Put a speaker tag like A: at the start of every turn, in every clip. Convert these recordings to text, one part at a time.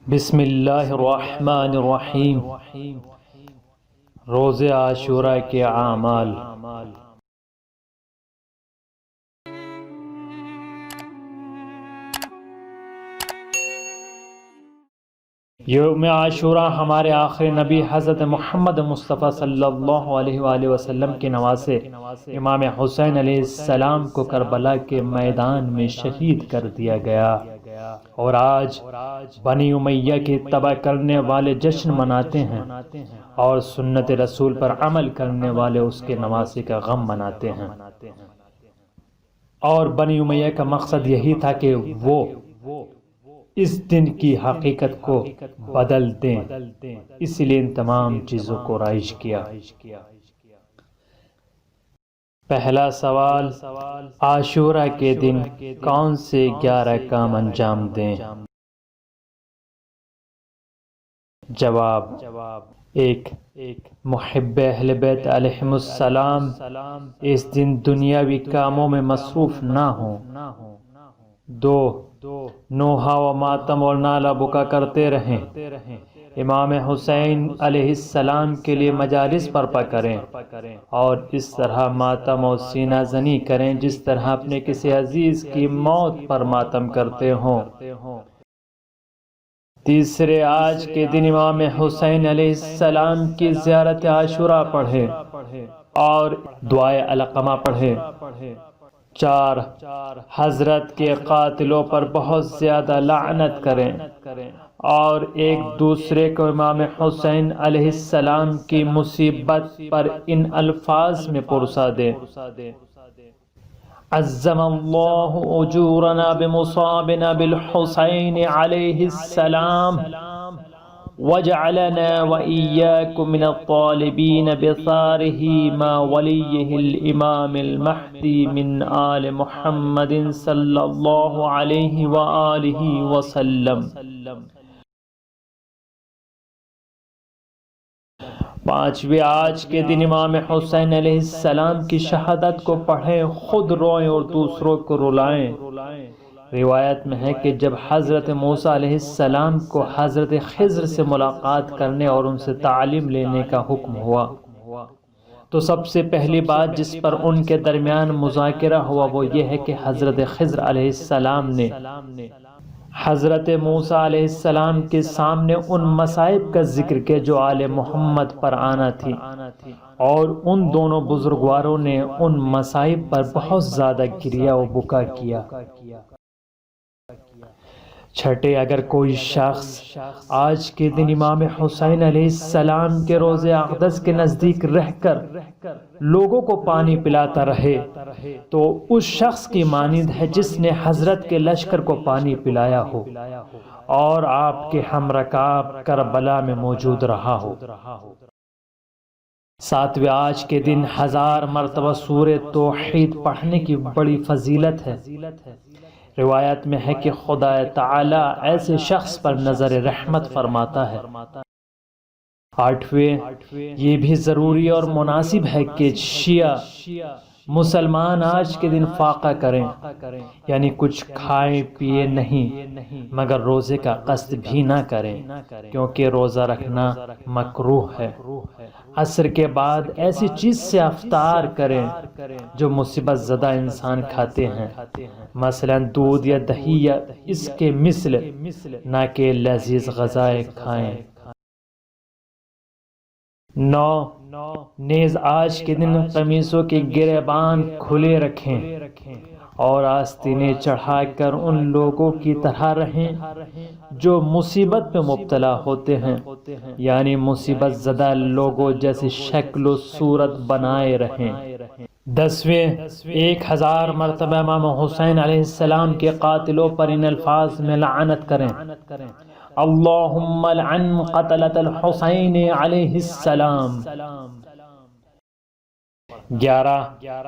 A: بسم اللہ الرحمن الرحیم۔ روز عاشوراء کے اعمال۔ یوم عاشوراء ہمارے آخری نبی حضرت محمد مصطفیٰ صلی اللہ علیہ وآلہ وسلم کے نواسے امام حسین علیہ السلام کو کربلا کے میدان میں شہید کر دیا گیا، اور آج بنی امیہ کے تباہ کرنے والے جشن مناتے ہیں اور سنت رسول پر عمل کرنے والے اس کے نواسے کا غم مناتے ہیں۔ اور بنی امیہ کا مقصد یہی تھا کہ وہ اس دن کی حقیقت کو بدل دیں، اس لیے ان تمام چیزوں کو رائج کیا۔ پہلا سوال، عاشوراء کے دن کون سے 11 کام انجام دیں؟ جواب: 1. محب اہل بیت علیہم السلام اس دن دنیاوی کاموں میں مصروف نہ ہوں۔ 2. نوحہ و ماتم اور نالہ بکا کرتے رہیں۔ امام حسین علیہ السلام کے لیے مجالس برپا کریں اور اس طرح ماتم و سینہ زنی کریں جس طرح اپنے کسی عزیز کی موت پر ماتم کرتے ہوں۔ 3. آج کے دن امام حسین علیہ السلام کی زیارت عاشوراء پڑھیں اور دعائے علقمہ پڑھیں۔ 4. حضرت کے قاتلوں پر بہت زیادہ لعنت کریں اور ایک دوسرے کو امام حسین علیہ السلام کی مصیبت پر ان الفاظ میں پرسا دیں: عظم اللہ اجورنا بمصابنا بالحسین علیہ السلام وجعلنا وإياكم من الطالبين بثاره ما وليه الإمام المهدي من آل محمد صلی اللہ علیہ وآلہ وسلم۔ 5. آج کے دن امام حسین علیہ السلام کی شہادت کو پڑھیں، خود روئیں اور دوسروں کو رلائیں۔ روایت میں ہے کہ جب حضرت موسیٰ علیہ السلام کو حضرت خضر سے ملاقات کرنے اور ان سے تعلیم لینے کا حکم ہوا تو سب سے پہلی بات جس پر ان کے درمیان مذاکرہ ہوا وہ یہ ہے کہ حضرت خضر علیہ السلام نے حضرت موسیٰ علیہ السلام کے سامنے ان مصائب کا ذکر کیا جو آل محمد پر آنا تھی، اور ان دونوں بزرگواروں نے ان مصائب پر بہت زیادہ گریہ و بکا کیا۔ 6. اگر کوئی شخص آج کے دن امام حسین علیہ السلام کے روضہ اقدس کے نزدیک رہ کر لوگوں کو پانی پلاتا رہے تو اس شخص کی مانند ہے جس نے حضرت کے لشکر کو پانی پلایا ہو اور آپ کے ہم رکاب کربلا میں موجود رہا ہو۔ 7. آج کے دن 1000 مرتبہ سورہ توحید پڑھنے کی بڑی فضیلت ہے۔ روایت میں ہے کہ خدا تعالی ایسے شخص پر نظر رحمت فرماتا ہے۔ 8. یہ بھی ضروری اور مناسب ہے کہ شیعہ مسلمان آج کے دن فاقہ کریں، یعنی کچھ کھائیں پیے نہیں مگر روزے کا قصد بھی نہ کریں کیونکہ روزہ رکھنا مکروہ ہے۔ عصر کے بعد ایسی چیز سے افطار کریں جو مصیبت زدہ انسان کھاتے ہیں، مثلا دودھ یا دہی یا اس کے مثل، نہ کہ لذیذ غذائیں کھائیں۔ 9. نیز آج کے دن قمیصوں کے گریبان کھلے رکھیں اور آستینیں چڑھا کر ان لوگوں کی طرح رہیں جو مصیبت میں مبتلا ہوتے ہیں، یعنی مصیبت زدہ لوگوں جیسی شکل و صورت بنائے رہیں۔ 10. 1000 مرتبہ امام حسین علیہ السلام کے قاتلوں پر ان الفاظ میں لعنت کریں: اللہم لعن قتلۃ الحسین علیہ السلام۔ 11.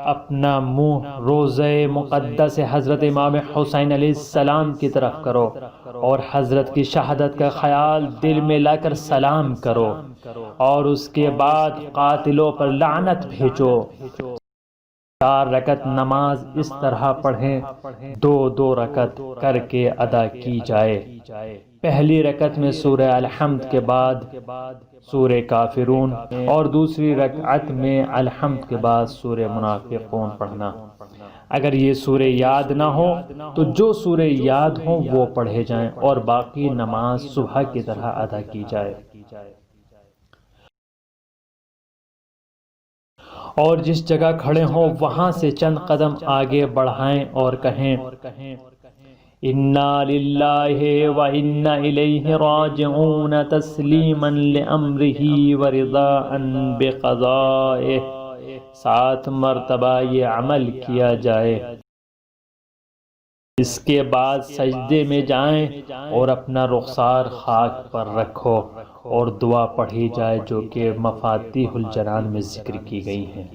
A: اپنا منہ روضہ مقدس حضرت امام حسین علیہ السلام کی طرف کرو اور حضرت کی شہادت کا خیال دل میں لا کر سلام کرو اور اس کے بعد قاتلوں پر لعنت بھیجو۔ 4 رکعت نماز اس طرح پڑھیں، 2 رکعت کر کے ادا کی جائے۔ پہلی رکعت میں سورہ الحمد کے بعد سورہ کافرون اور دوسری رکعت میں الحمد کے بعد سورہ منافقون پڑھنا۔ اگر یہ سورہ یاد نہ ہو تو جو سورہ یاد ہوں وہ پڑھے جائیں اور باقی نماز صبح کی طرح ادا کی جائے۔ اور جس جگہ کھڑے ہوں وہاں سے چند قدم آگے بڑھائیں اور کہیں اِنَّا لِلَّهِ وَإِنَّا إِلَيْهِ رَاجِعُونَ تسلیما لِأَمْرِهِ وَرِضَاءً بِقَضَائِهِ۔ 7 مرتبہ یہ عمل کیا جائے۔ اس کے بعد سجدے میں جائیں اور اپنا رخسار خاک پر رکھو اور دعا پڑھی جائے جو کہ مفاتیح الجنان میں ذکر کی گئی ہیں۔